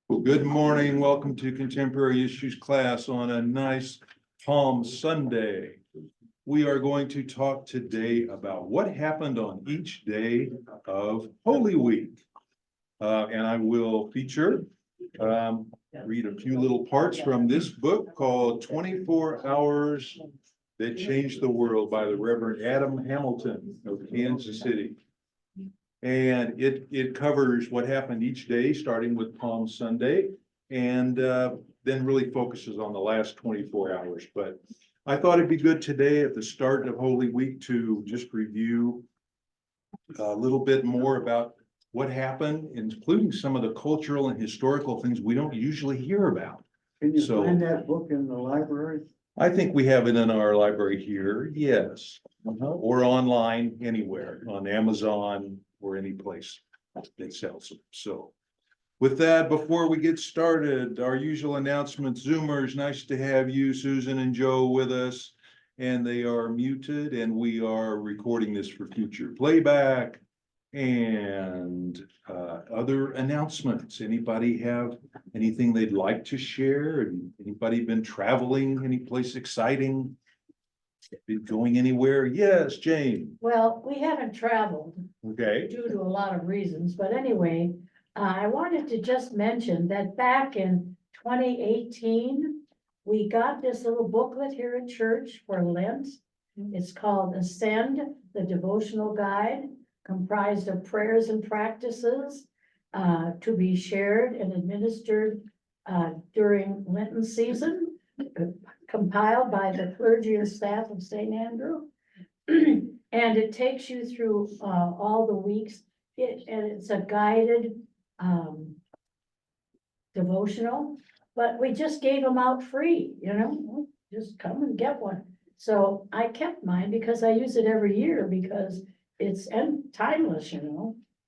Well, good morning. Welcome to Contemporary Issues class on a nice Palm Sunday. We are going to talk today about what happened on each day of Holy Week. And I will feature, read a few little parts from this book called 24 Hours That Changed the World by the Reverend Adam Hamilton of Kansas City. And it covers what happened each day, starting with Palm Sunday, and then really focuses on the last 24 hours. But I thought it'd be good today at the start of Holy Week to just review a little bit more about what happened, including some of the cultural and historical things we don't usually hear about. Can you So- find that book in the library? I think we have it in our library here, yes, or online, anywhere, on Amazon or any place that sells them. So with that, before we get started, our usual announcements, Zoomers, nice to have you, Susan and Joe, with us. And they are muted, and we are recording this for future playback. And other announcements. Anybody have anything they'd like to share? And anybody been traveling any place exciting? Been going anywhere? Yes, Jane. Well, we haven't traveled Okay. due to a lot of reasons, but anyway, I wanted to just mention that back in 2018, we got this little booklet here at church for Lent. It's called Ascend, the Devotional Guide, comprised of prayers and practices to be shared and administered during Lenten season, compiled by the clergy and staff of St. Andrew. And it takes you through all the weeks. And it's a guided devotional, but we just gave them out free, just come and get one. So I kept mine because I use it every year because it's timeless,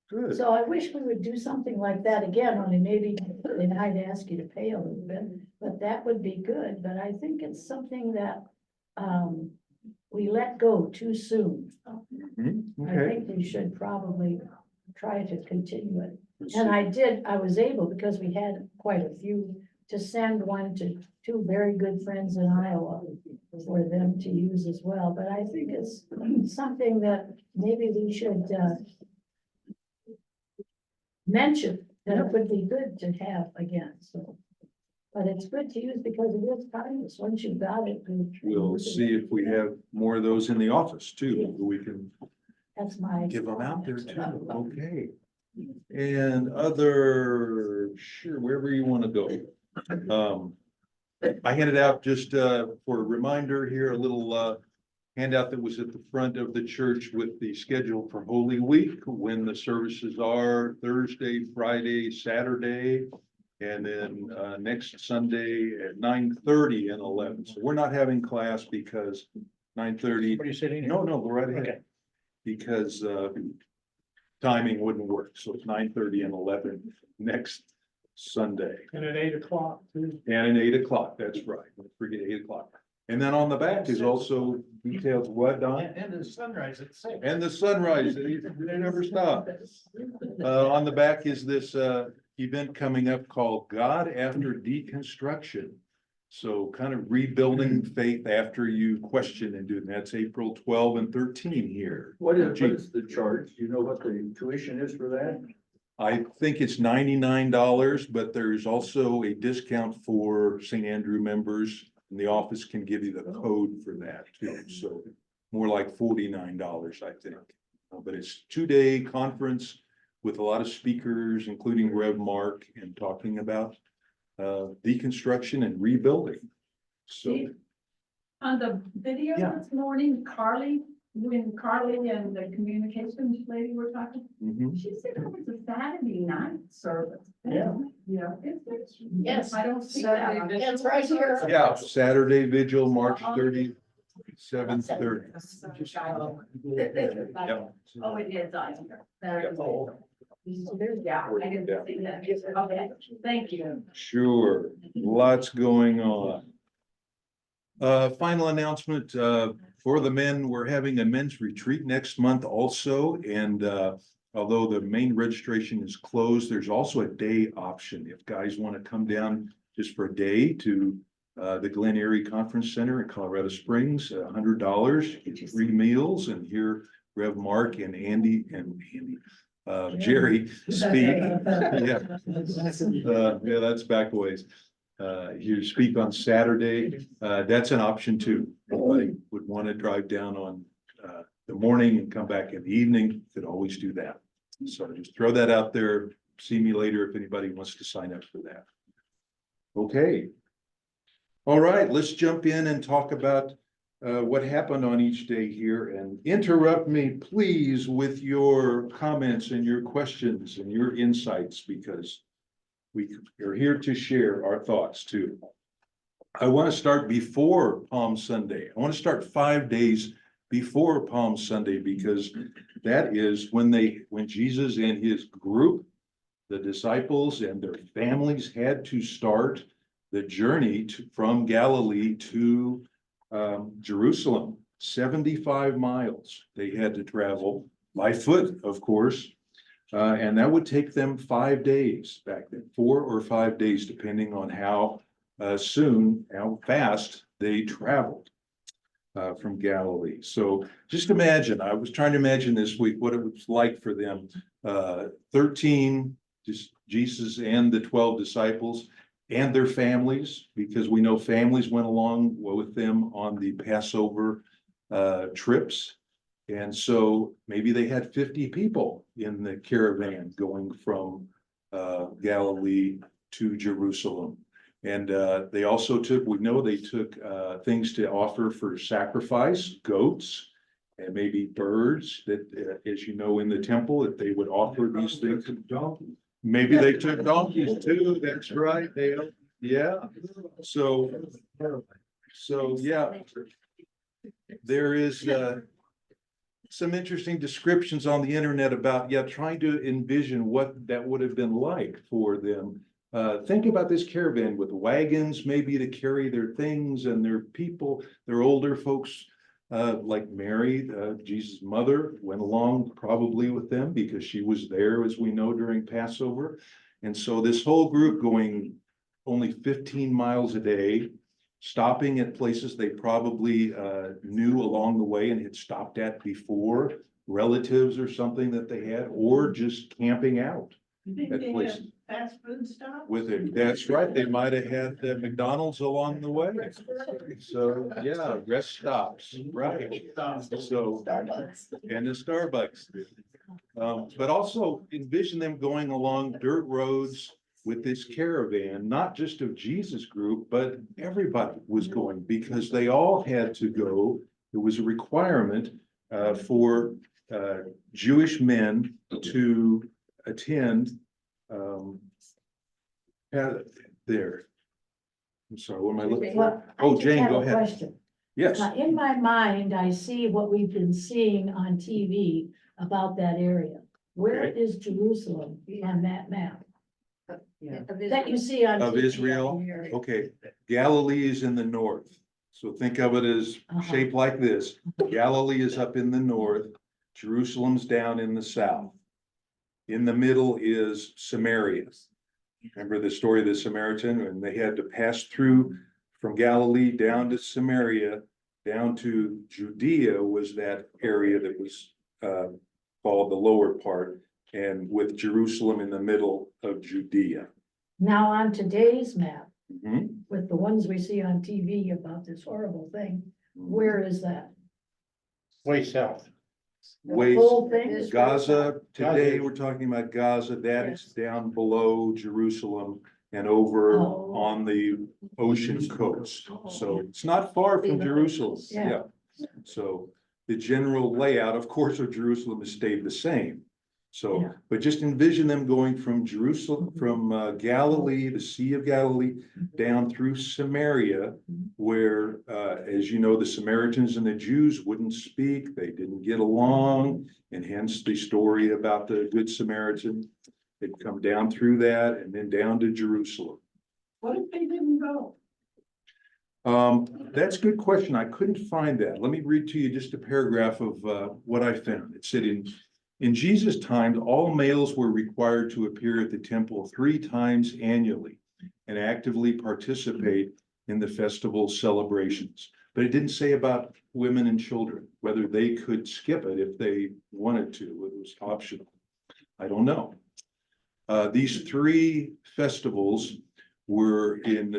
Good. So I wish we would do something like that again, only maybe they might ask you to pay a little bit, but that would be good. But I think it's something that we let go too soon. Mhm, I okay. think we should probably try to continue it. And I was able, because we had quite a few, to send one to two very good friends in Iowa for them to use as well. But I think it's something that maybe we should mention, that it would be good to have again, so. But it's good to use because it is timeless. Once you've got it. We'll see if we have more of those in the office too. We can That's my. give them out there too. Okay. And other, sure, wherever you want to go. I handed out just for a reminder here, a little handout that was at the front of the church with the schedule for Holy Week, when the services are Thursday, Friday, Saturday, and then next Sunday at 9:30 and 11. So we're not having class because 9:30. Somebody sitting here? No, go right ahead. Okay. Because timing wouldn't work. So it's 9:30 and 11 next Sunday. And at 8 o'clock too. And at 8 o'clock, that's right. Don't forget 8 o'clock. And then on the back is also details what, Don? And the sunrise at 6. And the sunrise, they never stop. On the back is this event coming up called God After Deconstruction. So kind of rebuilding faith after you question and do it. That's April 12 and 13 here. What is the charge? Do you know what the tuition is for that? I think it's $99, but there's also a discount for St. Andrew members. And the office can give you the code for that too. So more like $49, I think. But it's 2-day conference with a lot of speakers, including Rev Mark, and talking about deconstruction and rebuilding. So On the video Yeah. this morning, when Carly and the communications lady were talking, mhm. she said it was a Saturday night service. Yeah. Yeah. Is it? Yes. I don't see that. It's right here. Yeah, Saturday vigil, March 30, 7:30. Yeah. Oh, it is on here. That is- There's- Yeah, I didn't see that. Okay, thank you. Sure, lots going on. Final announcement, for the men, we're having a men's retreat next month also, and although the main registration is closed, there's also a day option. If guys want to come down just for a day to the Glen Erie Conference Center in Colorado Springs, $100, get 3 meals, and hear Rev Mark and Jerry speak. Yeah. Yeah, that's back a ways. You speak on Saturday, that's an option too. Anybody would want to drive down on the morning and come back in the evening, could always do that. So just throw that out there. See me later if anybody wants to sign up for that. Okay. All right, let's jump in and talk about what happened on each day here, and interrupt me, please, with your comments and your questions and your insights, because we are here to share our thoughts too. I want to start before Palm Sunday. I want to start 5 days before Palm Sunday, because that is when Jesus and his group, the disciples and their families, had to start the journey from Galilee to Jerusalem. 75 miles they had to travel by foot, of course. And that would take them 5 days back then, 4 or 5 days, depending on how fast they traveled from Galilee. So just imagine, I was trying to imagine this week what it was like for them. 13, just Jesus and the 12 disciples and their families, because we know families went along with them on the Passover trips. And so maybe they had 50 people in the caravan going from Galilee to Jerusalem. And they also took, we know they took things to offer for sacrifice, goats, and maybe birds that, as you know, in the temple, that they would offer these things. Maybe they took donkeys too, that's right, yeah. So yeah, there is some interesting descriptions on the internet about, trying to envision what that would have been like for them. Think about this caravan with wagons, maybe to carry their things and their people, their older folks, like Mary, Jesus' mother, went along probably with them because she was there, as we know, during Passover. And so this whole group going only 15 miles a day, stopping at places they probably knew along the way and had stopped at before, relatives or something that they had, or just camping out You think at they places. had fast food stops? With it, that's right, they might have had McDonald's along the way. So, yeah, rest stops, right? So, and the Starbucks. But also envision them going along dirt roads with this caravan, not just of Jesus' group, but everybody was going, because they all had to go. It was a requirement for Jewish men to attend there. I'm sorry, what am I looking for? Well, I Oh, just Jane, have go a ahead. question. Yes, In my mind, I see what we've been seeing on TV about that area. Where Okay. is Jerusalem on that map Yeah. that you see on of TV? Israel. Okay, Galilee is in the north. So think of it as shaped like this. Galilee is up in the north, Jerusalem's down in the south. In the middle is Samaria. Remember the story of the Samaritan, and they had to pass through from Galilee down to Samaria, down to Judea was that area that was called the lower part, and with Jerusalem in the middle of Judea. Now on today's map, Mhm. with the ones we see on TV about this horrible thing, where is that? Way south. The Ways- whole thing is. Gaza, today Gaza. we're talking about Gaza, that is Yes. down below Jerusalem and over Oh. on the ocean coast. So it's not far from Jerusalem, Yeah. So the general layout, of course, of Jerusalem has stayed the same. So, Yeah. but just envision them going from Jerusalem, from Galilee, the Sea of Galilee, down through Samaria, where, as you know, the Samaritans and the Jews wouldn't speak, they didn't get along, and hence the story about the Good Samaritan. They'd come down through that and then down to Jerusalem. What if they didn't go? That's a good question. I couldn't find that. Let me read to you just a paragraph of what I found. It said In Jesus' time, all males were required to appear at the temple 3 times annually and actively participate in the festival celebrations. But it didn't say about women and children, whether they could skip it if they wanted to. It was optional. I don't know. These 3 festivals were in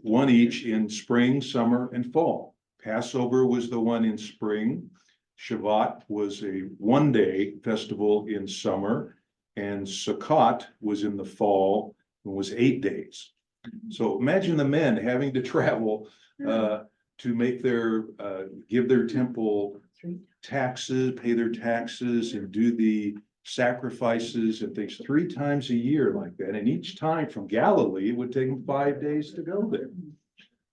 one each in spring, summer, and fall. Passover was the one in spring. Shavuot was a 1-day festival in summer, and Sukkot was in the fall and was 8 days. So imagine the men having to travel to make their give their temple taxes, pay their taxes, and do the sacrifices and things 3 times a year like that. And each time from Galilee, it would take them 5 days to go there.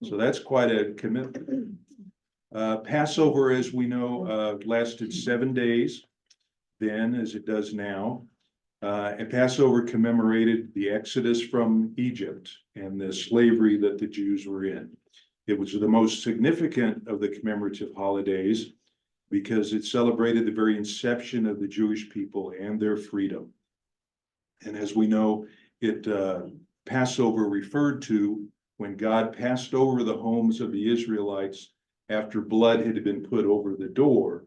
So that's quite a commitment. Passover, as we know, lasted 7 days then, as it does now. And Passover commemorated the exodus from Egypt and the slavery that the Jews were in. It was the most significant of the commemorative holidays because it celebrated the very inception of the Jewish people and their freedom. And as we know, Passover referred to when God passed over the homes of the Israelites after blood had been put over the door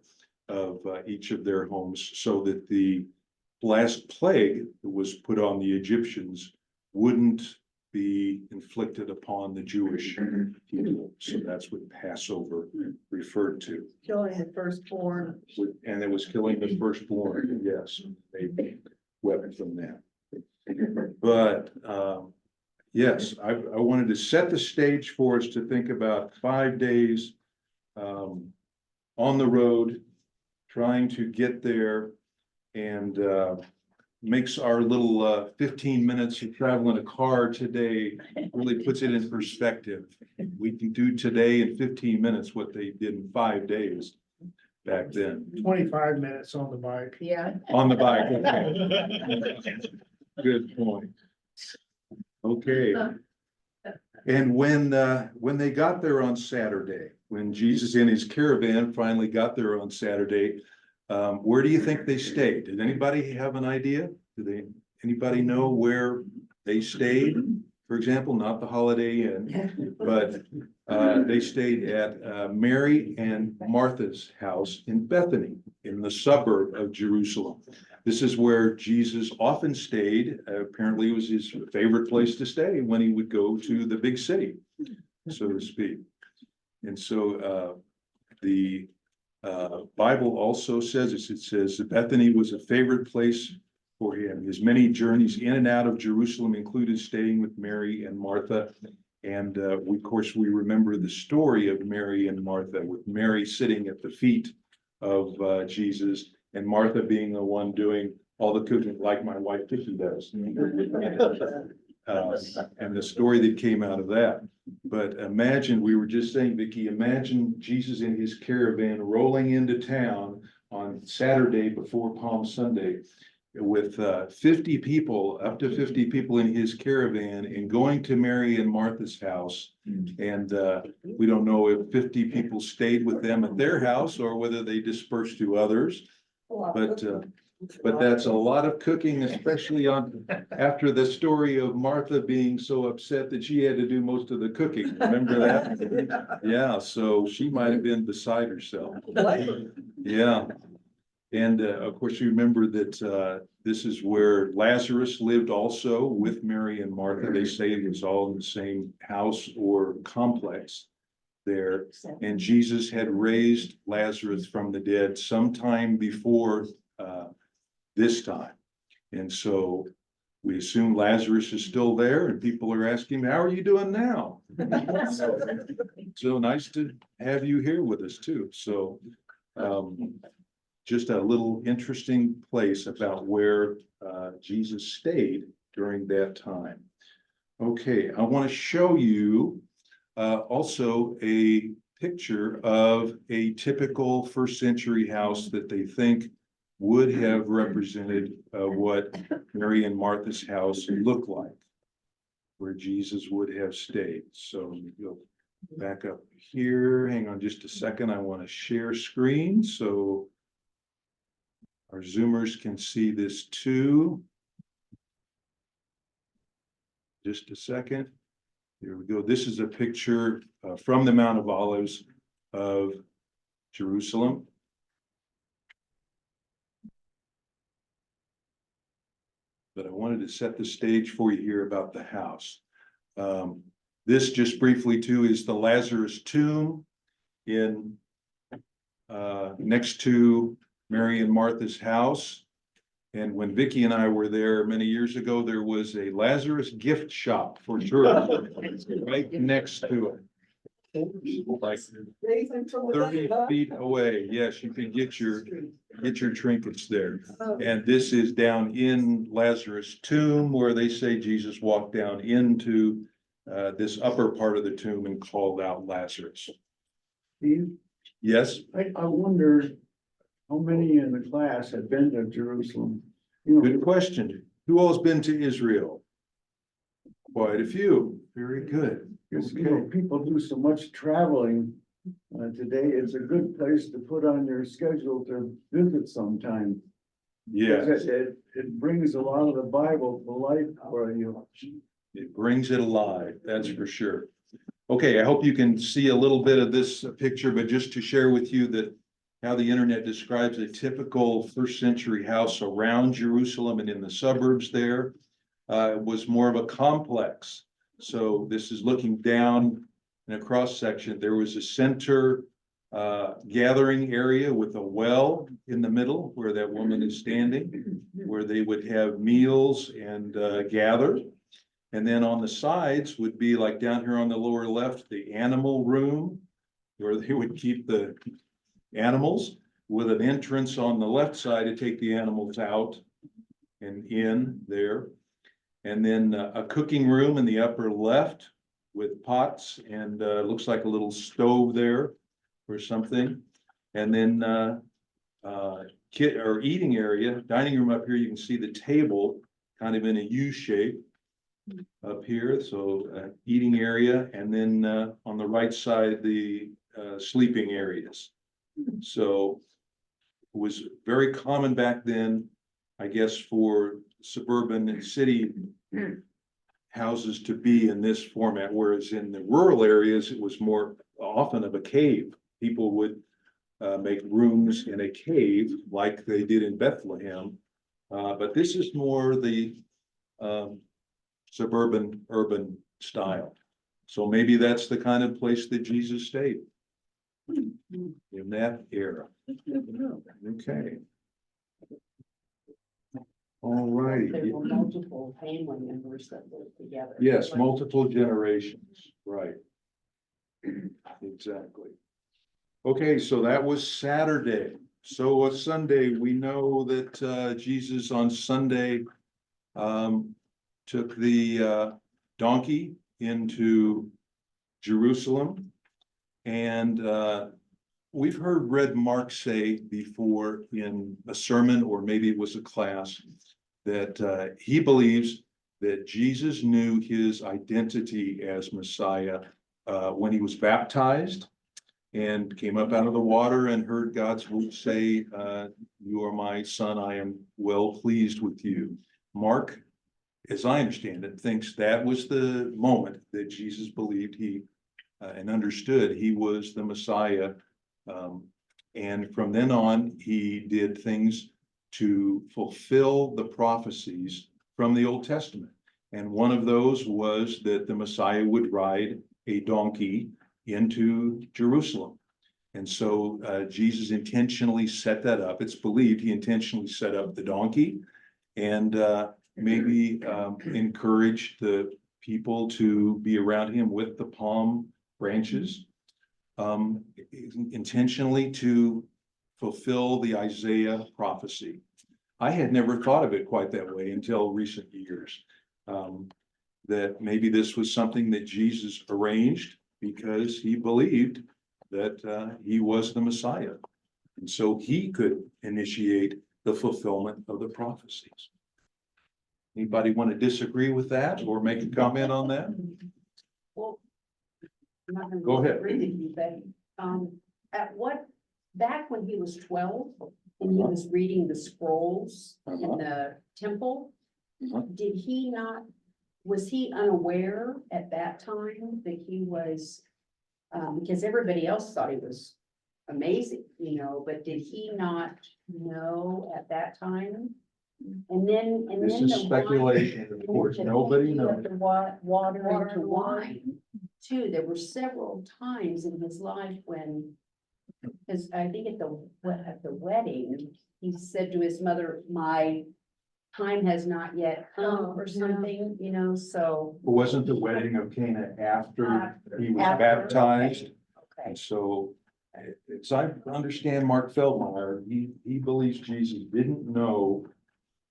of each of their homes, so that the last plague that was put on the Egyptians wouldn't be inflicted upon the Jewish people. So that's what Passover referred to. Killing the firstborn. And it was killing the firstborn, yes, they wept from that. But yes, I wanted to set the stage for us to think about 5 days on the road, trying to get there, and makes our little 15 minutes of travel in a car today really puts it in perspective. We can do today in 15 minutes what they did in 5 days back then. 25 minutes on the bike. Yeah. On the bike, okay. Good point. Okay. And when they got there on Saturday, when Jesus and his caravan finally got there on Saturday, where do you think they stayed? Did anybody have an idea? Anybody know where they stayed? For example, not the Holiday Inn, but they stayed at Mary and Martha's house in Bethany, in the suburb of Jerusalem. This is where Jesus often stayed. Apparently, it was his favorite place to stay when he would go to the big city, so to speak. And so the Bible also says, it says Bethany was a favorite place for him. His many journeys in and out of Jerusalem included staying with Mary and Martha. And of course, we remember the story of Mary and Martha, with Mary sitting at the feet of Jesus and Martha being the one doing all the cooking, like my wife Vicky does. And the story that came out of that. But imagine, we were just saying, Vicky, imagine Jesus in his caravan rolling into town on Saturday before Palm Sunday with 50 people, up to 50 people in his caravan, and going to Mary and Martha's house. And we don't know if 50 people stayed with them at their house or whether they dispersed to others. But that's a lot of cooking, especially after the story of Martha being so upset that she had to do most of the cooking. Remember that? Yeah, so she might have been beside herself. Yeah. And of course, you remember that this is where Lazarus lived also with Mary and Martha. They say it was all in the same house or complex there. And Jesus had raised Lazarus from the dead sometime before this time. And so we assume Lazarus is still there, and people are asking, how are you doing now? So nice to have you here with us too. So just a little interesting place about where Jesus stayed during that time. Okay, I want to show you also a picture of a typical first century house that they think would have represented what Mary and Martha's house looked like, where Jesus would have stayed. So let me go back up here. Hang on just a second. I want to share screen. So, Our Zoomers can see this too. Just a second. Here we go. This is a picture from the Mount of Olives of Jerusalem. But I wanted to set the stage for you here about the house. This just briefly too is the Lazarus tomb in next to Mary and Martha's house. And when Vicki and I were there many years ago, there was a Lazarus gift shop for tourists right next to it. Like 30 feet away. Yes, you can get your trinkets there. And this is down in Lazarus' tomb where they say Jesus walked down into this upper part of the tomb and called out Lazarus. Steve, Yes, I wonder how many in the class have been to Jerusalem? You good know, question. Who all's been to Israel? Quite a few. Very good. because, you know, people do so much traveling today. It's a good place to put on your schedule to visit sometime. Yes, It brings a lot of the Bible to life for you. it brings it alive, that's for sure. Okay, I hope you can see a little bit of this picture, but just to share with you that how the internet describes a typical first century house around Jerusalem and in the suburbs there was more of a complex. So this is looking down in a cross section. There was a center gathering area with a well in the middle where that woman is standing, where they would have meals and gather. And then on the sides would be like down here on the lower left, the animal room, where they would keep the animals, with an entrance on the left side to take the animals out and in there. And then a cooking room in the upper left with pots and looks like a little stove there or something. And then eating area, dining room up here, you can see the table kind of in a U shape up here. So eating area, and then on the right side, the sleeping areas. So it was very common back then, I guess, for suburban and city houses to be in this format, whereas in the rural areas, it was more often of a cave. People would make rooms in a cave like they did in Bethlehem. But this is more the suburban, urban style. So maybe that's the kind of place that Jesus stayed in that era. Okay. All righty. There were multiple family members that lived together. Yes, multiple generations, right. Exactly. Okay, so that was Saturday. So on Sunday, we know that Jesus on Sunday took the donkey into Jerusalem. And we've heard Red Mark say before in a sermon, or maybe it was a class, that he believes that Jesus knew his identity as Messiah when he was baptized and came up out of the water and heard God's voice say, "You are my son, I am well pleased with you." Mark, as I understand it, thinks that was the moment that Jesus believed he and understood he was the Messiah. And from then on, he did things to fulfill the prophecies from the Old Testament. And one of those was that the Messiah would ride a donkey into Jerusalem. And so Jesus intentionally set that up. It's believed he intentionally set up the donkey and maybe encouraged the people to be around him with the palm branches, intentionally to fulfill the Isaiah prophecy. I had never thought of it quite that way until recent years, that maybe this was something that Jesus arranged because he believed that he was the Messiah. And so he could initiate the fulfillment of the prophecies. Anybody want to disagree with that or make a comment on that? Well, I'm not gonna Go ahead. disagree with you, but, back when he was 12, and he was reading the scrolls in Uh-huh. the temple. Uh-huh. Did he not, was he unaware at that time that he was, because everybody else thought he was amazing, you know, but did he not know at that time? And then, and This then is the wine- speculation, of course, the nobody changing of knows. the water Water into to wine. wine, too. There were several times in his life when, because I think at the wedding, he said to his mother, my time has not yet come, or something, you know, so. Wasn't the wedding of Cana after he was After, baptized? Okay, And so, as I understand Mark Feldmeyer, he believes Jesus didn't know,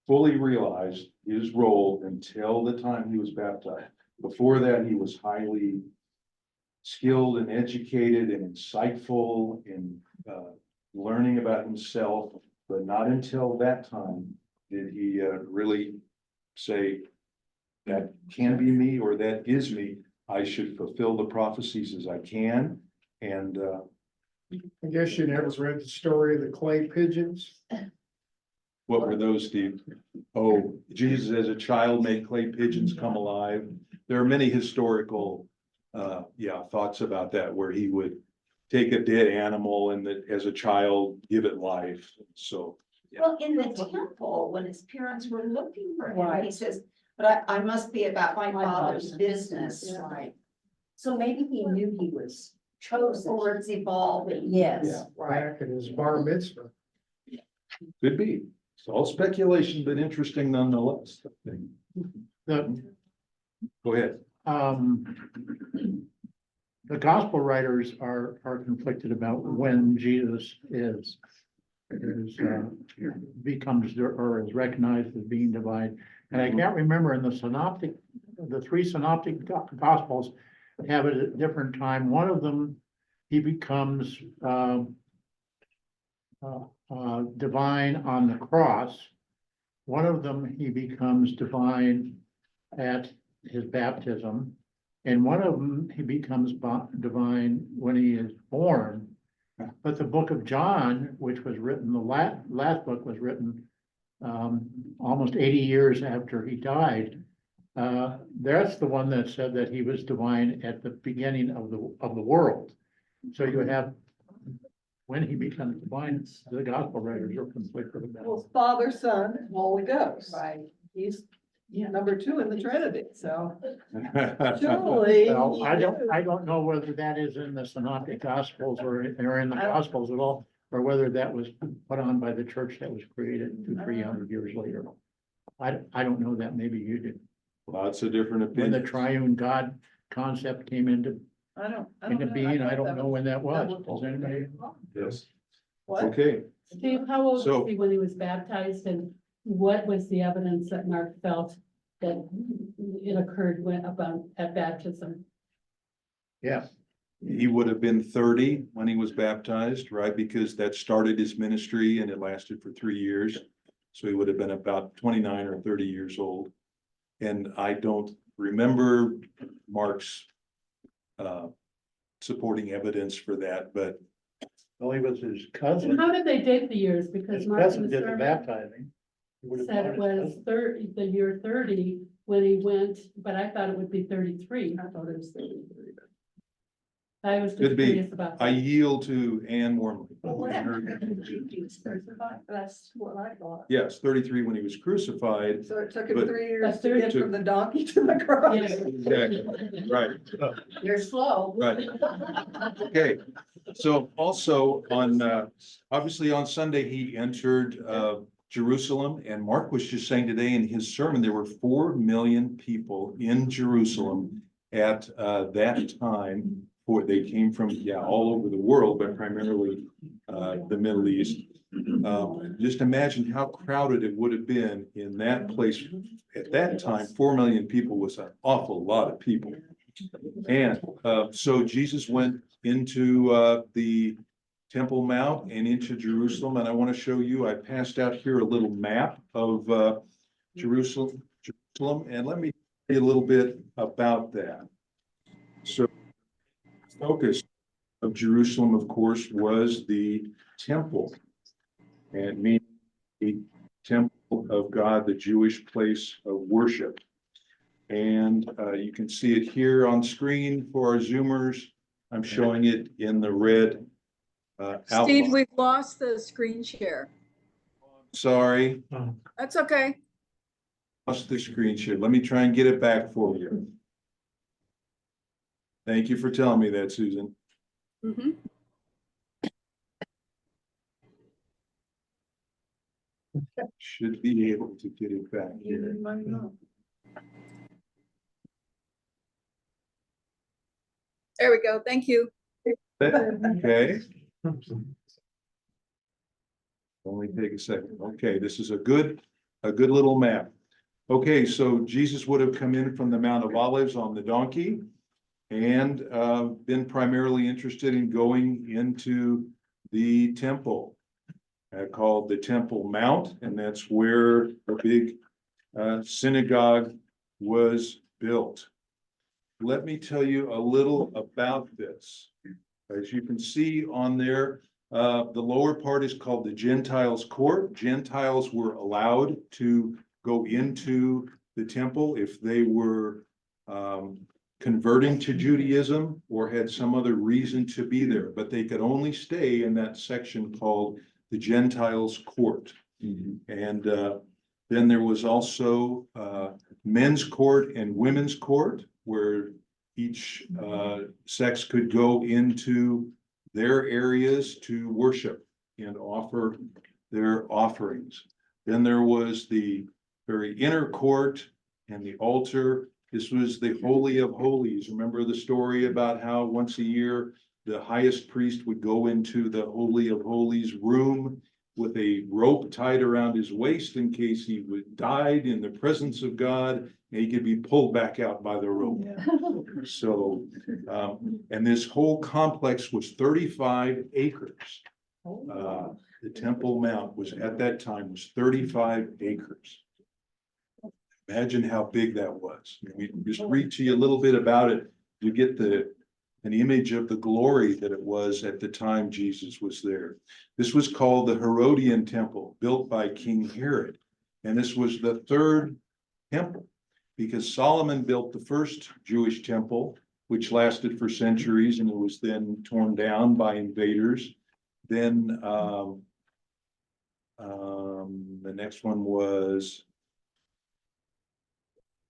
fully realized his role until the time he was baptized. Before that, he was highly skilled and educated and insightful in learning about himself, but not until that time did he really say, that can be me, or that is me. I should fulfill the prophecies as I can. And I guess you never read the story of the clay pigeons. what were those, Steve? Oh, Jesus as a child made clay pigeons come alive. There are many historical thoughts about that, where he would take a dead animal and that as a child give it life. So, Well, in the temple, when his parents were looking for him, Right. he says, but I must be about my father's business, Yeah. right? so maybe he knew he was chosen. Or it's evolving. Yes, Yeah. right. Back at his bar mitzvah. could be. It's all speculation, but interesting nonetheless. The, Go ahead. The gospel writers are conflicted about when Jesus becomes or is recognized as being divine. And I can't remember in the three synoptic gospels have it at a different time. One of them, he becomes divine on the cross. One of them, he becomes divine at his baptism. And one of them, he becomes divine when he is born. But the book of John, which was written, the last book was written almost 80 years after he died. That's the one that said that he was divine at the beginning of the world. So you have, when he becomes divine, the gospel writers are conflicted about. Well, Father, Son, and Holy Ghost. Right. He's number two in the Trinity, so surely. Well, he I knew. don't know whether that is in the synoptic gospels or in the gospels at all, or whether that was put on by the church that was created 200-300 years later. I don't know that, maybe you did. Lots of different When the opinions. triune God concept came into I don't know. being, I thought don't that know when that was. was- Does anybody? Yes, What? okay. Steve, how old So- was he when he was baptized, and what was the evidence that Mark felt that it occurred at baptism? Yeah, He would have been 30 when he was baptized, right? Because that started his ministry and it lasted for 3 years. So he would have been about 29 or 30 years old. And I don't remember Mark's supporting evidence for that, but well, he was his And cousin. how did they date the years? Because His Mark in cousin the did the sermon baptizing. He would have said it known his was cousin. the year 30 when he went, but I thought it would be 33. I thought it was 33. I was just Could be. curious about I that. yield to Ann Wormley. Well, what happened? He was crucified. That's what I thought. Yes, 33 when he was crucified. So it took him But- 3 years But to get 30 from the donkey to the cross. Yeah. Exactly, right. You're slow. Right. Okay, so also on, obviously on Sunday, he entered Jerusalem, and Mark was just saying today in his sermon, there were 4 million people in Jerusalem at that time. They came from, all over the world, but primarily the Middle East. Just imagine how crowded it would have been in that place. At that time, 4 million people was an awful lot of people. And so Jesus went into the Temple Mount and into Jerusalem. And I want to show you, I passed out here a little map of Jerusalem. And let me tell you a little bit about that. So focus of Jerusalem, of course, was the temple. and means the temple of God, the Jewish place of worship. And you can see it here on screen for our Zoomers. I'm showing it in the red Steve, outline. we've lost the screen share. Sorry, That's okay. lost the screen share. Let me try and get it back for you. Thank you for telling me that, Susan. Mhm. Should be able to get it back here. There we go. Thank you. Okay, only take a second. Okay, this is a good little map. Okay, so Jesus would have come in from the Mount of Olives on the donkey and been primarily interested in going into the temple called the Temple Mount, and that's where the big synagogue was built. Let me tell you a little about this. As you can see on there, the lower part is called the Gentiles' Court. Gentiles were allowed to go into the temple if they were converting to Judaism or had some other reason to be there, but they could only stay in that section called the Gentiles' Court. And then there was also men's court and women's court, where each sex could go into their areas to worship and offer their offerings. Then there was the very inner court and the altar. This was the Holy of Holies. Remember the story about how once a year the highest priest would go into the Holy of Holies room with a rope tied around his waist in case he died in the presence of God, and he could be pulled back out by the rope. So, and this whole complex was 35 acres. The Temple Mount was at that time was 35 acres. Imagine how big that was. We just read to you a little bit about it. You get an image of the glory that it was at the time Jesus was there. This was called the Herodian Temple, built by King Herod. And this was the third temple, because Solomon built the first Jewish temple, which lasted for centuries, and it was then torn down by invaders. Then the next one was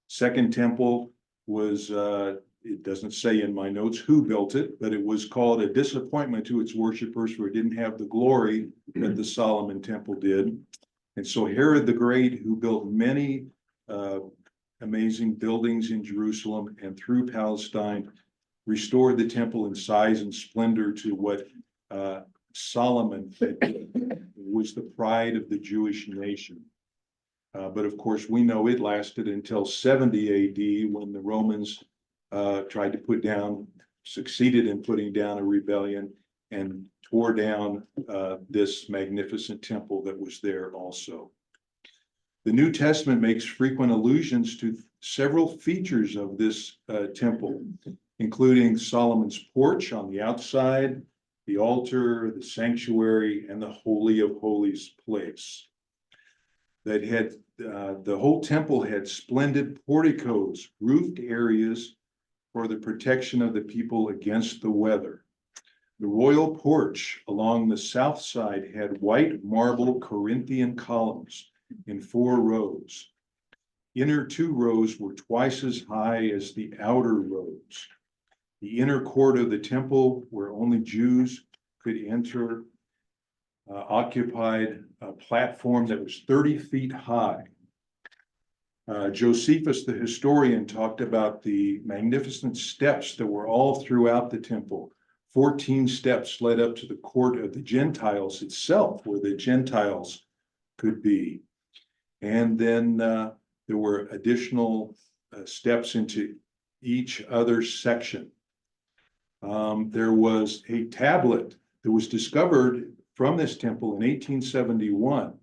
Second Temple was it doesn't say in my notes who built it, but it was called a disappointment to its worshipers, for it didn't have the glory that the Solomon Temple did. And so Herod the Great, who built many amazing buildings in Jerusalem and through Palestine, restored the temple in size and splendor to what Solomon was the pride of the Jewish nation. But of course, we know it lasted until 70 AD, when the Romans succeeded in putting down a rebellion and tore down this magnificent temple that was there also. The New Testament makes frequent allusions to several features of this temple, including Solomon's porch on the outside, the altar, the sanctuary, and the Holy of Holies place. That had the whole temple had splendid porticos, roofed areas for the protection of the people against the weather. The royal porch along the south side had white marble Corinthian columns in 4 rows. Inner 2 rows were twice as high as the outer rows. The inner court of the temple, where only Jews could enter, occupied a platform that was 30 feet high. Josephus, the historian, talked about the magnificent steps that were all throughout the temple. 14 steps led up to the court of the Gentiles itself, where the Gentiles could be. And then there were additional steps into each other section. There was a tablet that was discovered from this temple in 1871.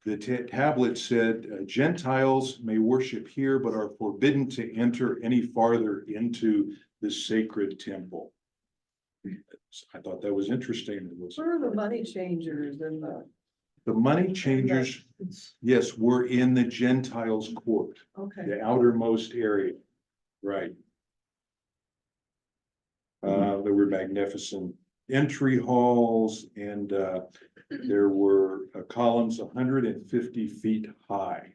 The tablet said, Gentiles may worship here, but are forbidden to enter any farther into this sacred temple. I thought that was interesting. It was Where are the money changers and the The money changers, yes, were in the Gentiles' court, Okay. the outermost area, right? There were magnificent entry halls and, there were columns 150 feet high.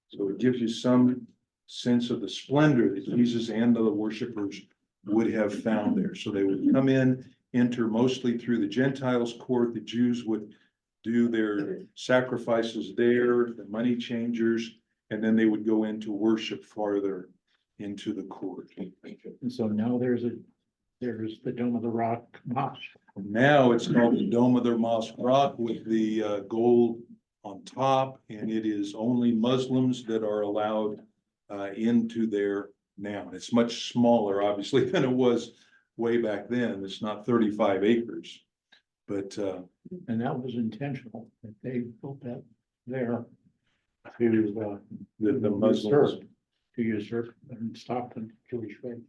So it gives you some sense of the splendor that Jesus and the worshipers would have found there. So they would come in, enter mostly through the Gentiles' court. The Jews would do their sacrifices there, the money changers, and then they would go into worship farther into the court. And so now there's the Dome of the Rock Mosque. Now it's called the Dome of the Mosque Rock with the gold on top, and it is only Muslims that are allowed into there now. It's much smaller, obviously, than it was way back then. It's not 35 acres. But And that was intentional, that they built that there to the Muslims. to usurp and stop the Jewish faith.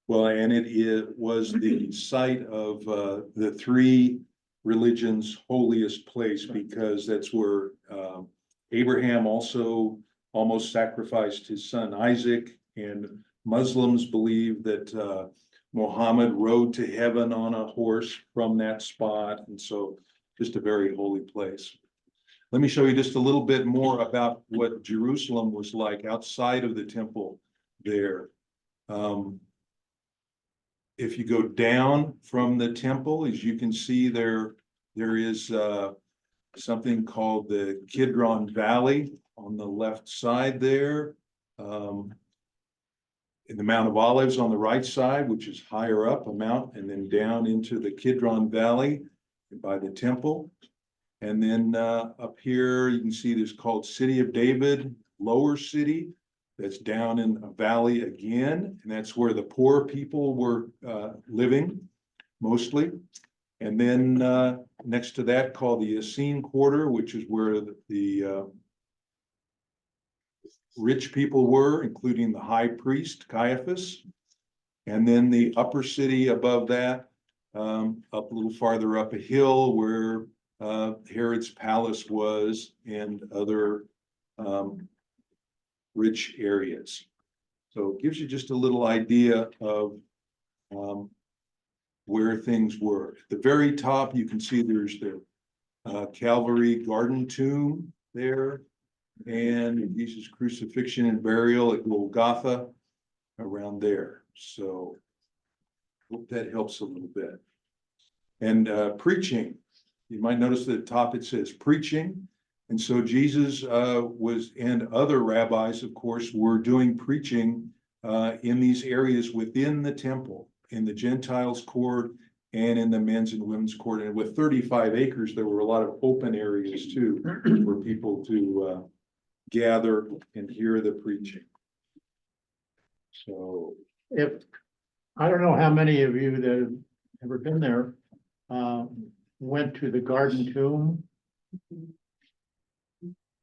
Well, and it was the site of the three religions' holiest place, because that's where Abraham also almost sacrificed his son Isaac, and Muslims believe that Muhammad rode to heaven on a horse from that spot, and so just a very holy place. Let me show you just a little bit more about what Jerusalem was like outside of the temple there. If you go down from the temple, as you can see there is something called the Kidron Valley on the left side there. In the Mount of Olives on the right side, which is higher up a mount, and then down into the Kidron Valley by the temple. And then up here, you can see this called City of David, Lower City. That's down in a valley again, and that's where the poor people were living mostly. And then next to that, called the Essene Quarter, which is where the rich people were, including the high priest Caiaphas. And then the upper city above that, up a little farther up a hill, where Herod's palace was, and other rich areas. So it gives you just a little idea of where things were. At the very top, you can see there's the Calvary Garden Tomb there, and Jesus' crucifixion and burial at Golgotha around there. So hope that helps a little bit. And preaching, you might notice at the top it says preaching. And so Jesus was, and other rabbis, of course, were doing preaching in these areas within the temple, in the Gentiles' court and in the men's and women's court. And with 35 acres, there were a lot of open areas too for people to gather and hear the preaching. So I don't know how many of you that have ever been there went to the Garden Tomb,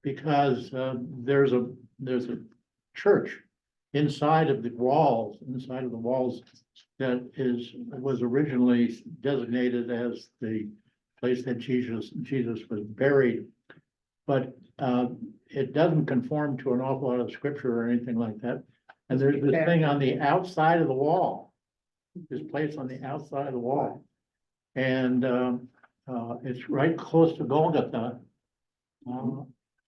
because there's a church inside of the walls, that was originally designated as the place that Jesus was buried. But it doesn't conform to an awful lot of scripture or anything like that. And there's this thing on the outside of the wall, this place on the outside of the wall. And it's right close to Golgotha.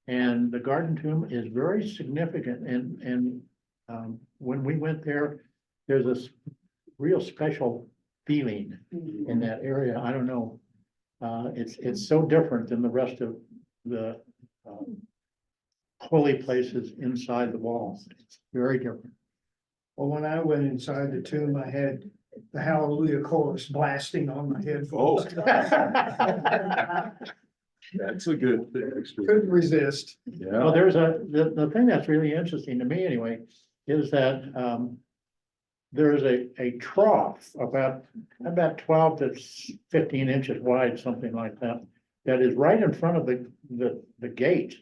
And the Garden Tomb is very significant, and when we went there, there's a real special feeling in that area. I don't know. It's so different than the rest of the holy places inside the walls. It's very different. Well, when I went inside the tomb, I had the Hallelujah chorus blasting on my headphones. that's a good thing. Couldn't resist. Well, Yeah, there's the thing that's really interesting to me anyway, is that there is a trough about 12 to 15 inches wide, something like that, that is right in front of the gate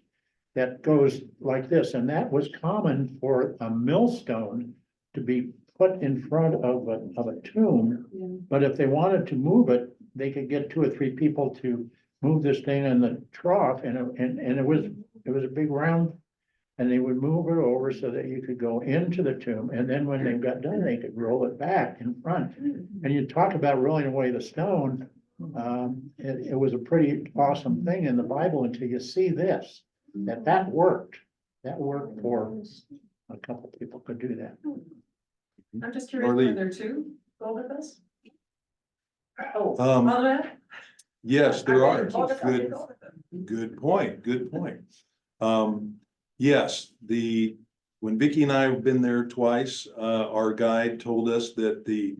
that goes like this. And that was common for a millstone to be put in front of a tomb. But if they wanted to move it, they could get 2 or 3 people to move this thing in the trough and it was a big round. And they would move it over so that you could go into the tomb, and then when they got done, they could roll it back in front. And you talk about rolling away the stone, it was a pretty awesome thing in the Bible until you see this, that worked. That worked for a couple people could do that. I'm just curious, Marlene. were there two Golgotha's? Oh, Um, Golgotha? Yes, there are. Golgotha, Good, Golgotha. good point, good point. Yes, when Vicky and I have been there twice, our guide told us that the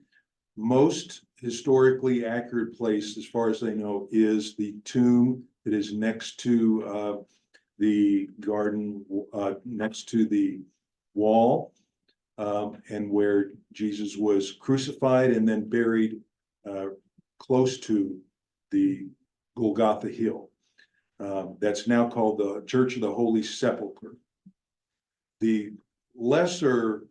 most historically accurate place, as far as they know, is the tomb that is next to the garden, next to the wall, and where Jesus was crucified and then buried close to the Golgotha Hill. That's now called the Church of the Holy Sepulchre. The lesser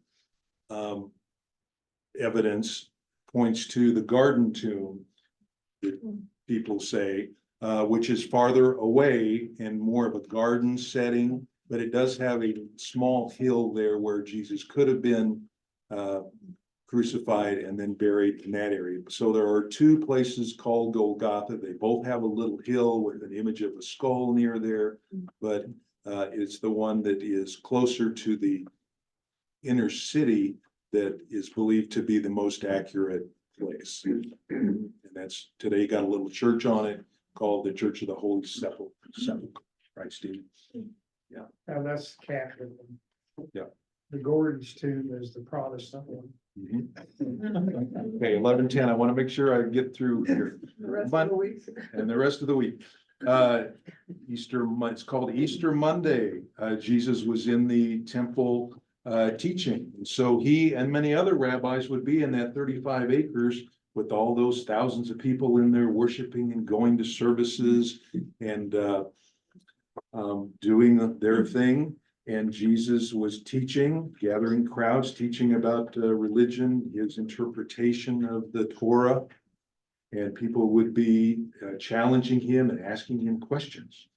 evidence points to the garden tomb, that people say, which is farther away and more of a garden setting, but it does have a small hill there where Jesus could have been crucified and then buried in that area. So there are two places called Golgotha. They both have a little hill with an image of a skull near there, but it's the one that is closer to the inner city that is believed to be the most accurate place. And that's, today got a little church on it called the Church of the Holy Sepulchre. Right, Steve? Now that's the Catholic one. Yeah. The Gordon's tomb is the Protestant one. Okay, 11:10. I want to make sure I get through here. And the rest of the week. It's called Easter Monday. Jesus was in the temple teaching. And so he and many other rabbis would be in that 35 acres with all those thousands of people in there worshiping and going to services and doing their thing. And Jesus was teaching, gathering crowds, teaching about religion, his interpretation of the Torah. And people would be challenging him and asking him questions.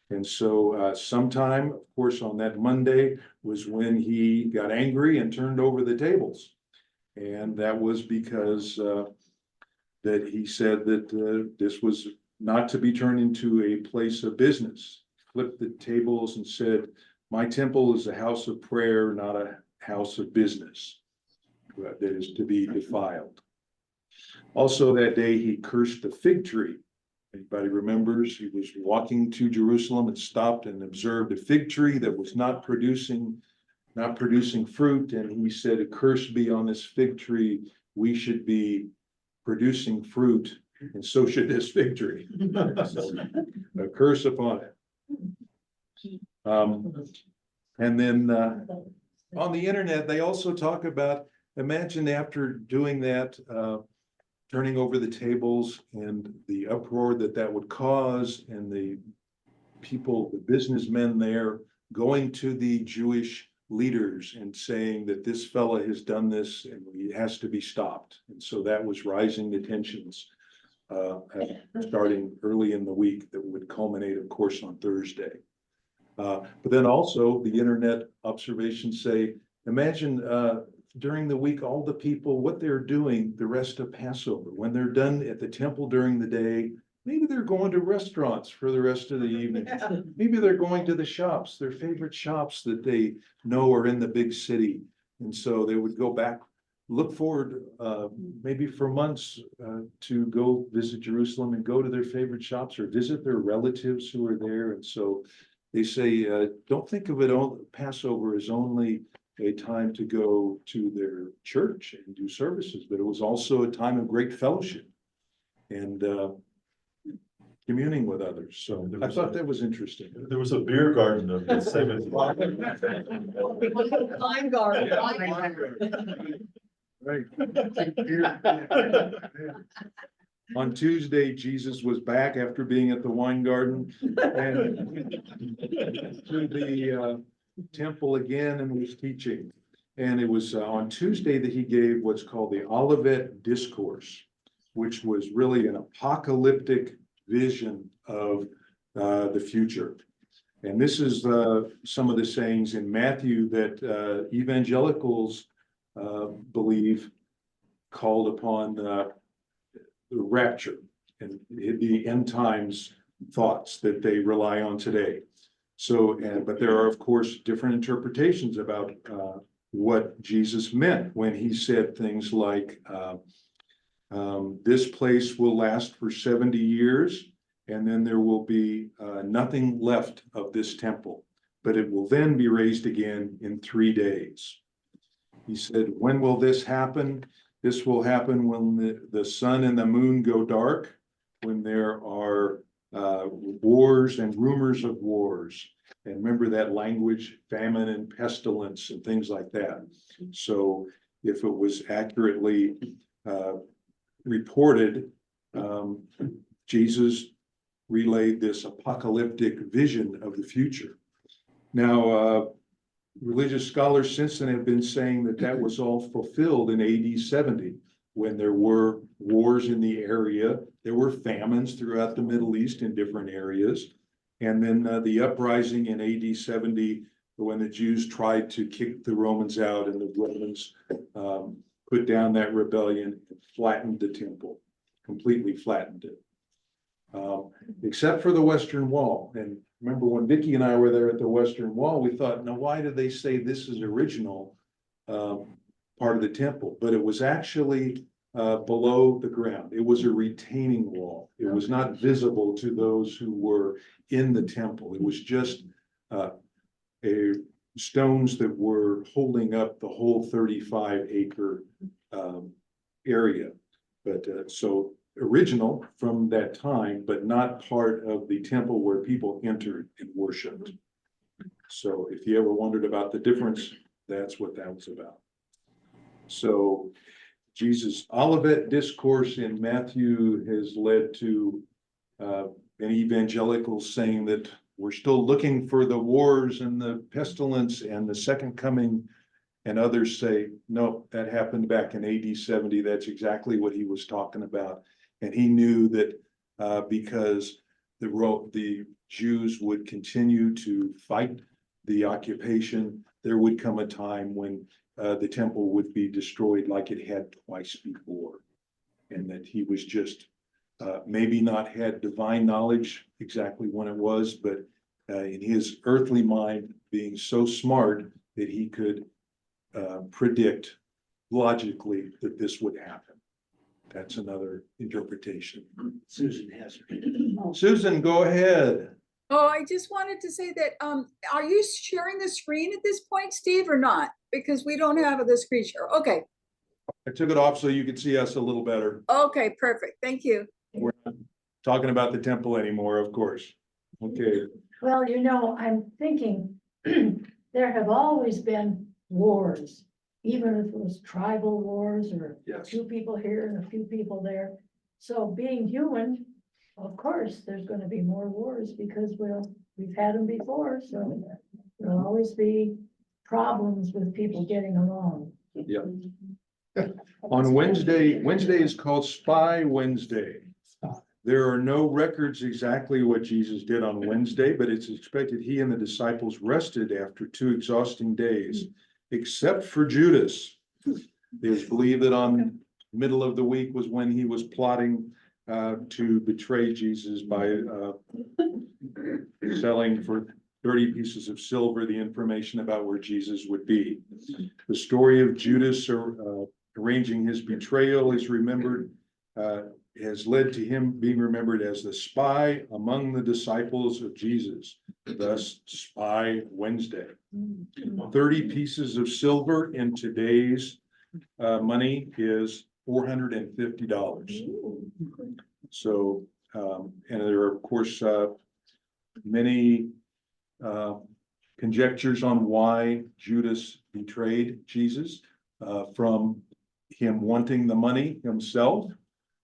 And so sometime, of course, on that Monday was when he got angry and turned over the tables. And that was because that he said that this was not to be turned into a place of business. Flipped the tables and said, "My temple is a house of prayer, not a house of business that is to be defiled." Also that day, he cursed the fig tree. Anybody remembers? He was walking to Jerusalem and stopped and observed a fig tree that was not producing fruit. And he said, "A curse be on this fig tree. We should be producing fruit, and so should this fig tree." So, a curse upon it. And then on the internet, they also talk about, imagine after doing that, turning over the tables and the uproar that would cause, and the people, the businessmen there going to the Jewish leaders and saying that this fella has done this and he has to be stopped. And so that was rising the tensions starting early in the week that would culminate, of course, on Thursday. But then also the internet observations say, imagine during the week, all the people, what they're doing the rest of Passover. When they're done at the temple during the day, maybe they're going to restaurants for the rest of the evening. Maybe they're going to the shops, their favorite shops that they know are in the big city. And so they would go back, look forward maybe for months to go visit Jerusalem and go to their favorite shops or visit their relatives who are there. And so they say, don't think of it all, Passover as only a time to go to their church and do services, but it was also a time of great fellowship and communing with others. So I thought that was interesting. There was a beer garden of the same. Vine garden. Right. On Tuesday, Jesus was back after being at the wine garden and to the temple again and was teaching. And it was on Tuesday that he gave what's called the Olivet Discourse, which was really an apocalyptic vision of the future. And this is some of the sayings in Matthew that evangelicals believe called upon the rapture and the end times thoughts that they rely on today. So, but there are, of course, different interpretations about what Jesus meant when he said things like, this place will last for 70 years, and then there will be nothing left of this temple, but it will then be raised again in 3 days. He said, when will this happen? This will happen when the sun and the moon go dark, when there are wars and rumors of wars. And remember that language, famine and pestilence and things like that. So if it was accurately reported, Jesus relayed this apocalyptic vision of the future. Now, religious scholars since then have been saying that that was all fulfilled in AD 70, when there were wars in the area. There were famines throughout the Middle East in different areas. And then the uprising in AD 70, when the Jews tried to kick the Romans out, and the Romans put down that rebellion and flattened the temple, completely flattened it. Except for the Western Wall. And remember when Vicki and I were there at the Western Wall, we thought, now why do they say this is original part of the temple? But it was actually below the ground. It was a retaining wall. It was not visible to those who were in the temple. It was just stones that were holding up the whole 35-acre area. But so original from that time, but not part of the temple where people entered and worshiped. So if you ever wondered about the difference, that's what that was about. So Jesus' Olivet discourse in Matthew has led to an evangelical saying that we're still looking for the wars and the pestilence and the second coming. And others say, no, that happened back in AD 70. That's exactly what he was talking about. And he knew that because the Jews would continue to fight the occupation, there would come a time when the temple would be destroyed like it had twice before. And that he was just maybe not had divine knowledge exactly when it was, but in his earthly mind being so smart that he could predict logically that this would happen. That's another interpretation. Susan has. Susan, go ahead. Oh, I just wanted to say that, are you sharing the screen at this point, Steve, or not? Because we don't have the screen share. Okay, I took it off so you could see us a little better. okay, perfect. Thank you. We're not talking about the temple anymore, of course. Okay, Well, you know, I'm thinking there have always been wars, even if it was tribal wars or yes. 2 people here and a few people there. So being human, of course, there's going to be more wars because we've had them before. So there'll always be problems with people getting along. Yeah. On Wednesday is called Spy Wednesday. There are no records exactly what Jesus did on Wednesday, but it's expected he and the disciples rested after 2 exhausting days, except for Judas. It is believed that on middle of the week was when he was plotting to betray Jesus by selling for 30 pieces of silver the information about where Jesus would be. The story of Judas arranging his betrayal is remembered, has led to him being remembered as the spy among the disciples of Jesus, thus Spy Wednesday. 30 pieces of silver in today's money is $450. So, and there are, of course, many conjectures on why Judas betrayed Jesus, from him wanting the money himself.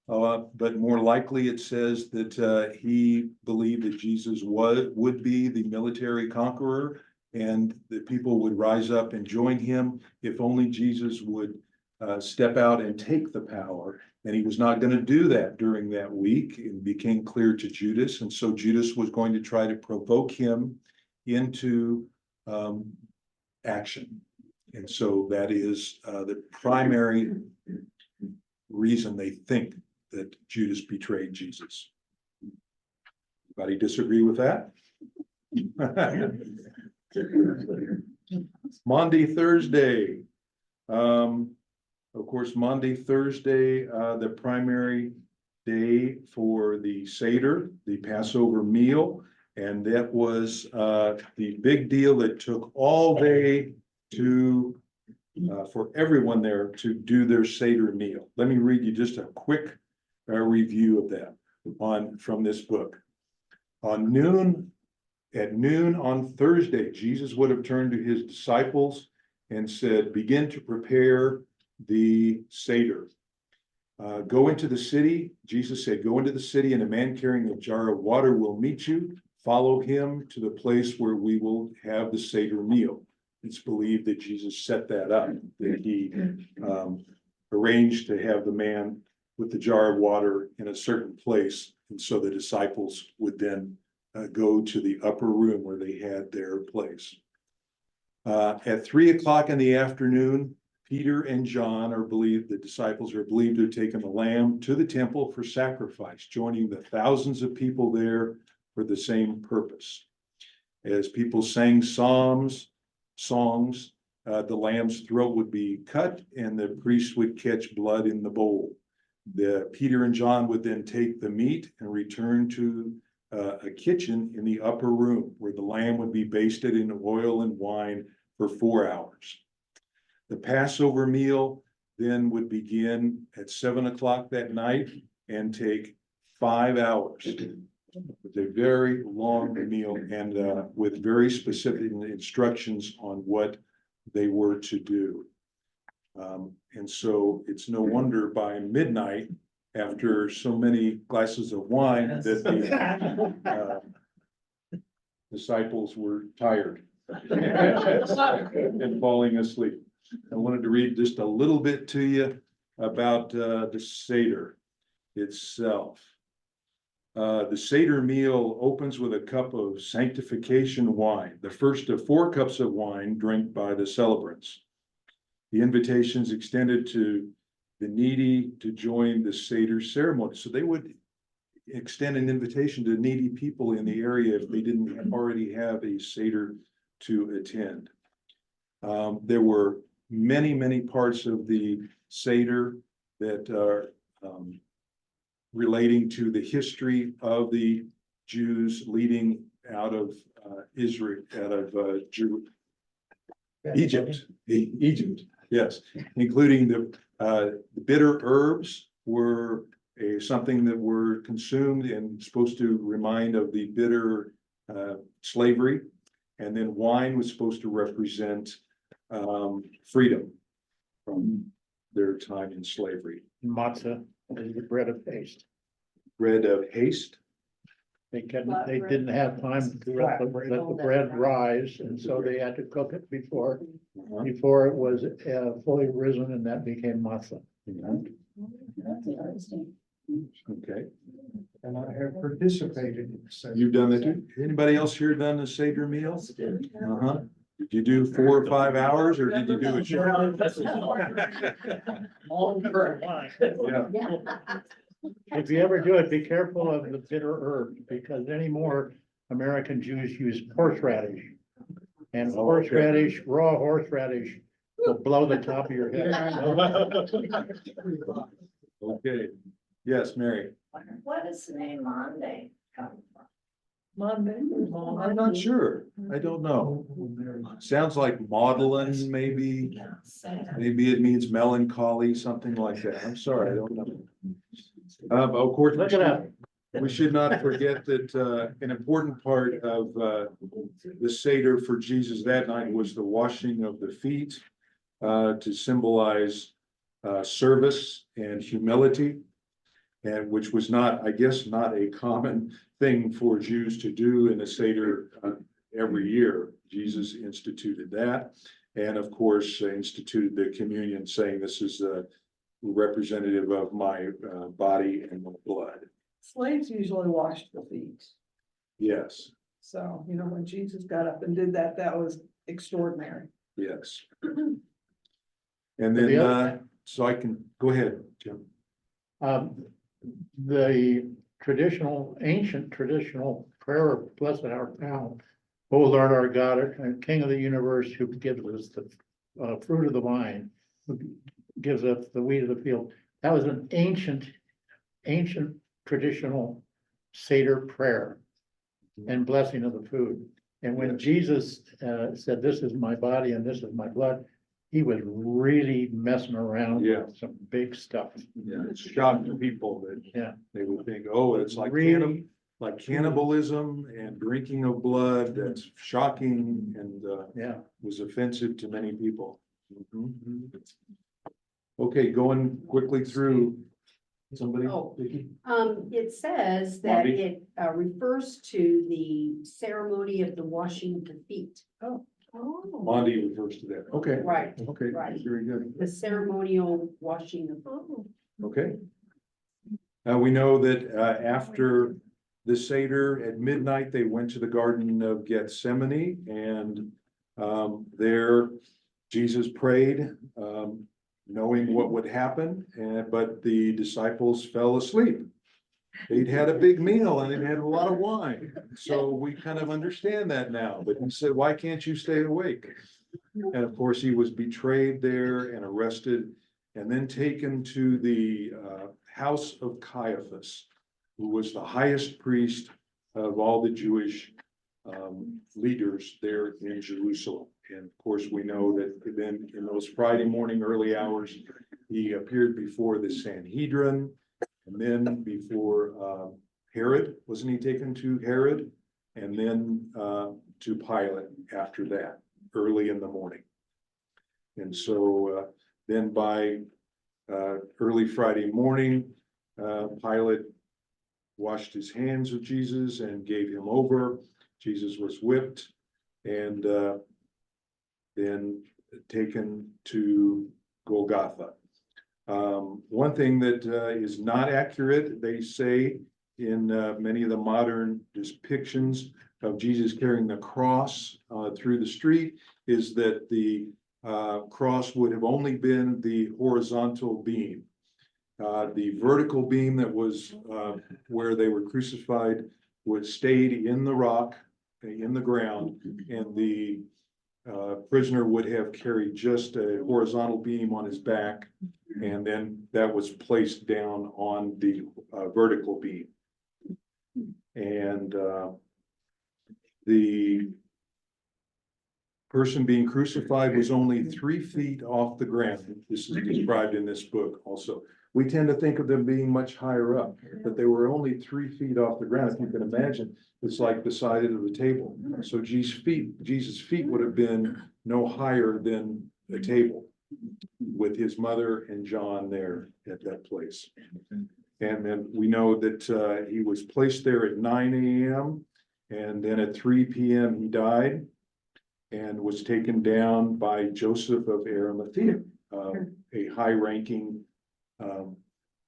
But more likely it says that he believed that Jesus would be the military conqueror and that people would rise up and join him if only Jesus would step out and take the power. And he was not going to do that during that week. It became clear to Judas. And so Judas was going to try to provoke him into action. And so that is the primary reason they think that Judas betrayed Jesus. Anybody disagree with that? Maundy Thursday. Of course, Maundy Thursday, the primary day for the Seder, the Passover meal. And that was the big deal that took all day to for everyone there to do their Seder meal. Let me read you just a quick review of that from this book. At noon on Thursday, Jesus would have turned to his disciples and said, begin to prepare the Seder. Go into the city. Jesus said, go into the city, and a man carrying a jar of water will meet you. Follow him to the place where we will have the Seder meal. It's believed that Jesus set that up, that he arranged to have the man with the jar of water in a certain place. And so the disciples would then go to the upper room where they had their place. At 3 o'clock in the afternoon, Peter and John the disciples are believed to have taken the lamb to the temple for sacrifice, joining the thousands of people there for the same purpose. As people sang songs, the lamb's throat would be cut and the priest would catch blood in the bowl. Peter and John would then take the meat and return to a kitchen in the upper room where the lamb would be basted in oil and wine for 4 hours. The Passover meal then would begin at 7 o'clock that night and take 5 hours. It's a very long meal and with very specific instructions on what they were to do. And so it's no wonder by midnight, after so many glasses of wine, that the disciples were tired and falling asleep. I wanted to read just a little bit to you about the Seder itself. The Seder meal opens with a cup of sanctification wine, the first of 4 cups of wine drank by the celebrants. The invitations extended to the needy to join the Seder ceremony. So they would extend an invitation to needy people in the area if they didn't already have a Seder to attend. There were many parts of the Seder that are relating to the history of the Jews leading out of Israel, out of Egypt, yes, including the bitter herbs were something that were consumed and supposed to remind of the bitter slavery. And then wine was supposed to represent freedom from their time in slavery. Matzah is the bread of haste. Bread of haste. They didn't have time to let the bread rise, and so they had to cook it before it was fully risen, and that became matzah. Okay, And I have participated in the Seder. you've done that too? Anybody else here done the Seder meal? Uh-huh. Did you do 4 or 5 hours, or did you do it short? Yeah. If you ever do it, be careful of the bitter herb, because anymore American Jews use horseradish. And horseradish, raw horseradish will blow the top of your head. Okay, yes, Mary. What is the name Monday come from? I'm not sure. I don't know. Sounds like maudlin, maybe. Maybe it means melancholy, something like that. I'm sorry, I don't know. But of course, Look it up. we should not forget that an important part of the Seder for Jesus that night was the washing of the feet to symbolize service and humility, and which was not, I guess, not a common thing for Jews to do in a Seder every year. Jesus instituted that. And of course, instituted the communion, saying this is a representative of my body and my blood. Slaves usually washed the feet. Yes, So, you know, when Jesus got up and did that, that was extraordinary. yes. And The then, other- so I can, go ahead, Jim. The ancient traditional prayer of blessed art thou, O Lord our God, and King of the universe, who gives us the fruit of the vine, who gives us the wheat of the field. That was an ancient traditional Seder prayer and blessing of the food. And when Jesus said, "This is my body and this is my blood," he was really messing around Yeah. with some big stuff. Yeah, it's shocking people that. Yeah. They would think, oh, it's like Really, like cannibalism and drinking of blood, that's shocking and yeah. was offensive to many people. Mhm. Okay, going quickly through. Somebody? Oh. Vicky? It says that Monty? it refers to the ceremony of the washing of the feet. Oh. Mondi refers to that. Okay. Right, Okay, right. very good. the ceremonial washing of. Okay. We know that after the Seder at midnight, they went to the Garden of Gethsemane and there Jesus prayed, knowing what would happen, but the disciples fell asleep. They'd had a big meal and they'd had a lot of wine, so we kind of understand that now, but he said, why can't you stay awake? And of course, he was betrayed there and arrested and then taken to the house of Caiaphas, who was the highest priest of all the Jewish leaders there in Jerusalem. And of course, we know that then in those Friday morning early hours, he appeared before the Sanhedrin and then before Herod. Wasn't he taken to Herod? And then to Pilate after that, early in the morning. And so then by early Friday morning, Pilate washed his hands with Jesus and gave him over. Jesus was whipped and then taken to Golgotha. One thing that is not accurate, they say in many of the modern depictions of Jesus carrying the cross through the street, is that the cross would have only been the horizontal beam. The vertical beam that was where they were crucified was stayed in the rock, in the ground, and the prisoner would have carried just a horizontal beam on his back, and then that was placed down on the vertical beam. And the person being crucified was only 3 feet off the ground. This is described in this book also. We tend to think of them being much higher up, but they were only 3 feet off the ground. If you can imagine, it's like the side of the table. So Jesus' feet would have been no higher than the table with his mother and John there at that place. And then we know that he was placed there at 9 a.m. and then at 3 p.m. he died and was taken down by Joseph of Arimathea, a high-ranking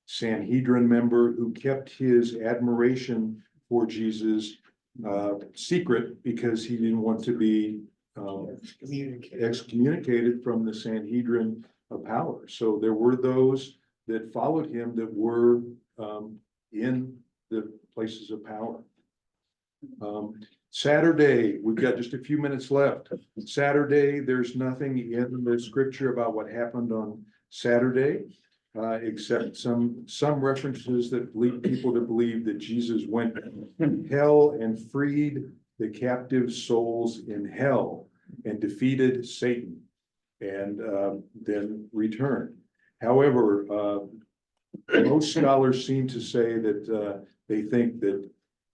Sanhedrin member who kept his admiration for Jesus secret because he didn't want to be excommunicated from the Sanhedrin of power. So there were those that followed him that were in the places of power. Saturday, we've got just a few minutes left. Saturday, there's nothing in the scripture about what happened on Saturday, except some references that lead people to believe that Jesus went to hell and freed the captive souls in hell and defeated Satan and then returned. However, most scholars seem to say that they think that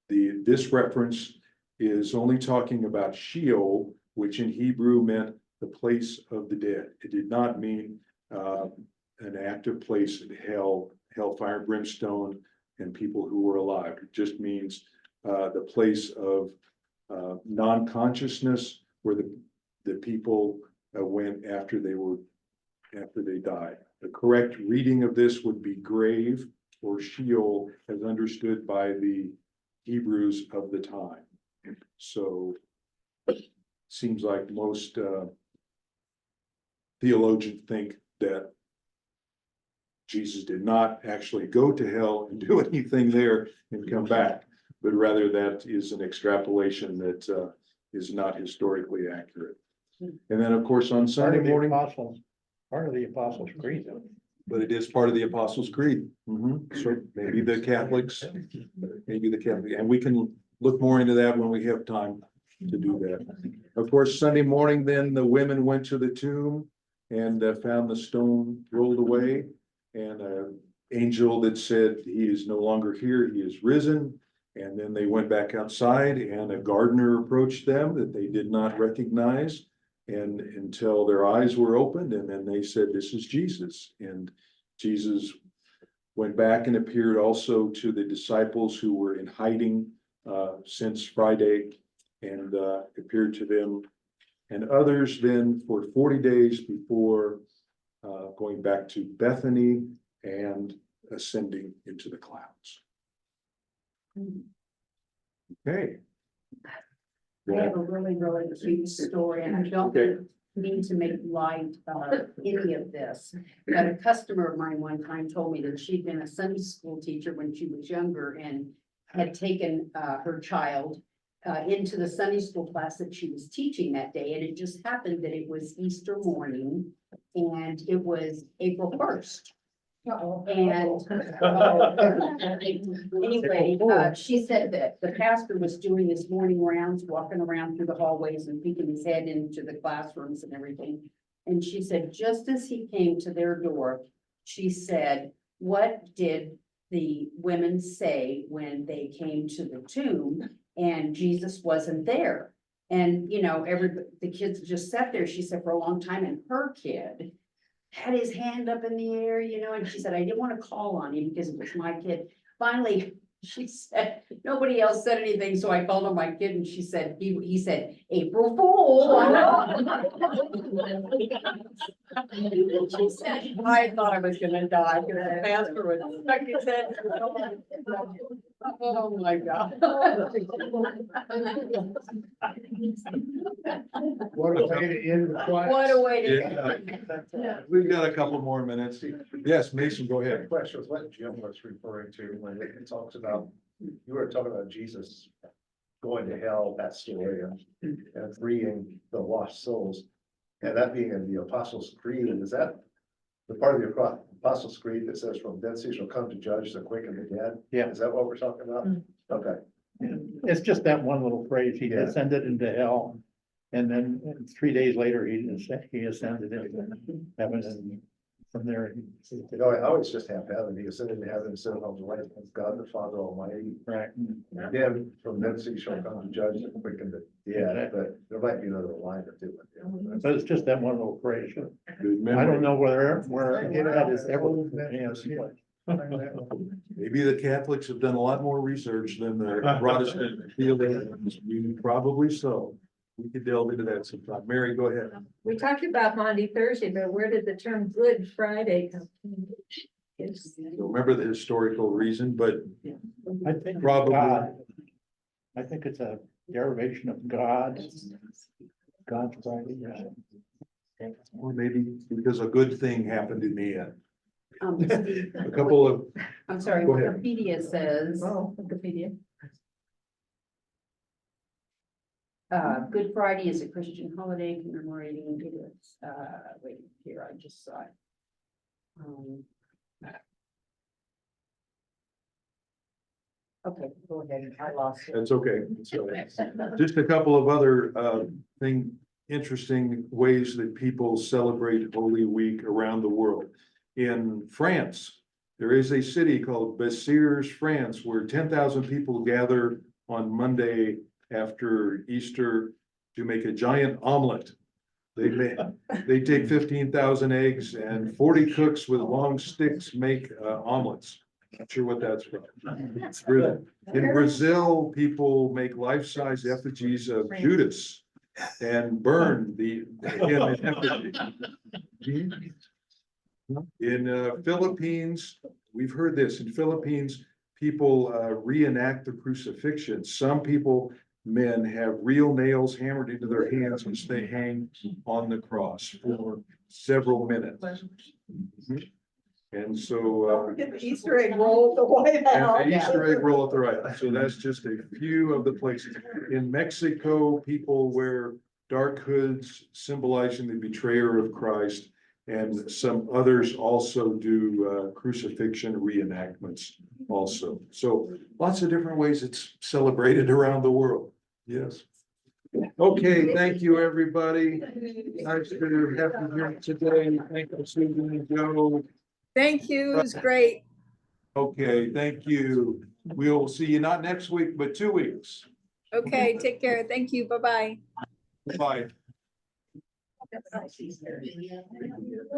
this reference is only talking about Sheol, which in Hebrew meant the place of the dead. It did not mean an active place in hell, hellfire, brimstone, and people who were alive. It just means the place of non-consciousness where the people went after they died. The correct reading of this would be grave or Sheol as understood by the Hebrews of the time. So seems like most theologians think that Jesus did not actually go to hell and do anything there and come back, but rather that is an extrapolation that is not historically accurate. And then, of course, on Sunday morning, Part of the Apostles' Creed. but it is part of the Apostles' Creed. So maybe the Catholics, and we can look more into that when we have time to do that. Of course, Sunday morning, then the women went to the tomb and found the stone rolled away. And an angel that said he is no longer here, he is risen. And then they went back outside and a gardener approached them that they did not recognize. And until their eyes were opened, and then they said, "This is Jesus." And Jesus went back and appeared also to the disciples who were in hiding since Friday, and appeared to them and others then for 40 days before going back to Bethany and ascending into the clouds. Okay. I have a really, really cute story, and I don't Okay. mean to make light of any of this. But a customer of mine one time told me that she'd been a Sunday school teacher when she was younger and had taken her child into the Sunday school class that she was teaching that day. And it just happened that it was Easter morning and it was April 1st. And anyway, she said that the pastor was doing his morning rounds, walking around through the hallways and peeking his head into the classrooms and everything. And she said, just as he came to their door, she said, "What did the women say when they came to the tomb and Jesus wasn't there?" And, you know, the kids just sat there, she said, for a long time, and her kid had his hand up in the air, you know, and she said, "I didn't want to call on him because it was my kid." Finally, she said, nobody else said anything, so I called on my kid and she said, he said, "April Fool." She said, I thought I was gonna die, because the pastor was stuck his head. Oh, my God. What a way to end the class. What a way to. We've got a couple more minutes. Yes, Mason, go ahead. Question was what Jim was referring to when it talks about, you were talking about Jesus going to hell, that story, and freeing the lost souls. And that being in the Apostles' Creed, is that the part of the Apostles' Creed that says, "From thence he shall come to judge the quick and the dead"? Yeah. Is that what we're talking about? Okay. It's just that one little phrase, he Yeah. descended into hell. And then 3 days later, he ascended into heaven, and from there. You know, I always just have heaven, he ascended into heaven, sitting on the right hand of God the Father Almighty. Right. Again, from thence he shall come to judge the quick and the dead, but there might be another line or two. But it's just that one little phrase. Good I memory. don't know where that is ever. Maybe the Catholics have done a lot more research than the Protestant theologians. Probably so. We could delve into that sometime. Mary, go ahead. We talked about Maundy Thursday, but where did the term Good Friday come from? It's- Don't remember the historical reason, but I think Probably. God. I think it's a derivation of God's Friday or something. or maybe because a good thing happened in the end. Steve, A couple of, I'm sorry, Go ahead. Wikipedia says. Oh, Wikipedia. Good Friday is a Christian holiday commemorating, wait, here, I just saw it. Okay, go ahead, I lost it. that's okay. So, just a couple of other interesting ways that people celebrate Holy Week around the world. In France, there is a city called Bessières, France, where 10,000 people gather on Monday after Easter to make a giant omelet. They take 15,000 eggs and 40 cooks with long sticks make omelets. Not sure what that's from. In Brazil, people make life-size effigies of Judas and burned him in effigy. In Philippines, we've heard this, in Philippines, people reenact the crucifixion. Some people, men, have real nails hammered into their hands as they hang on the cross for several minutes. And so, Get the Easter egg roll at the White House. and the Easter egg roll at the right, so that's just a few of the places. In Mexico, people wear dark hoods symbolizing the betrayer of Christ. And some others also do crucifixion reenactments also. So lots of different ways it's celebrated around the world. Yes. Okay, thank you, everybody. Nice to have you here today. Thank you, Susan and Joe. Thank you, it was great. Okay, thank you. We'll see you not next week, but 2 weeks. Okay, take care. Thank you. Bye-bye. Bye.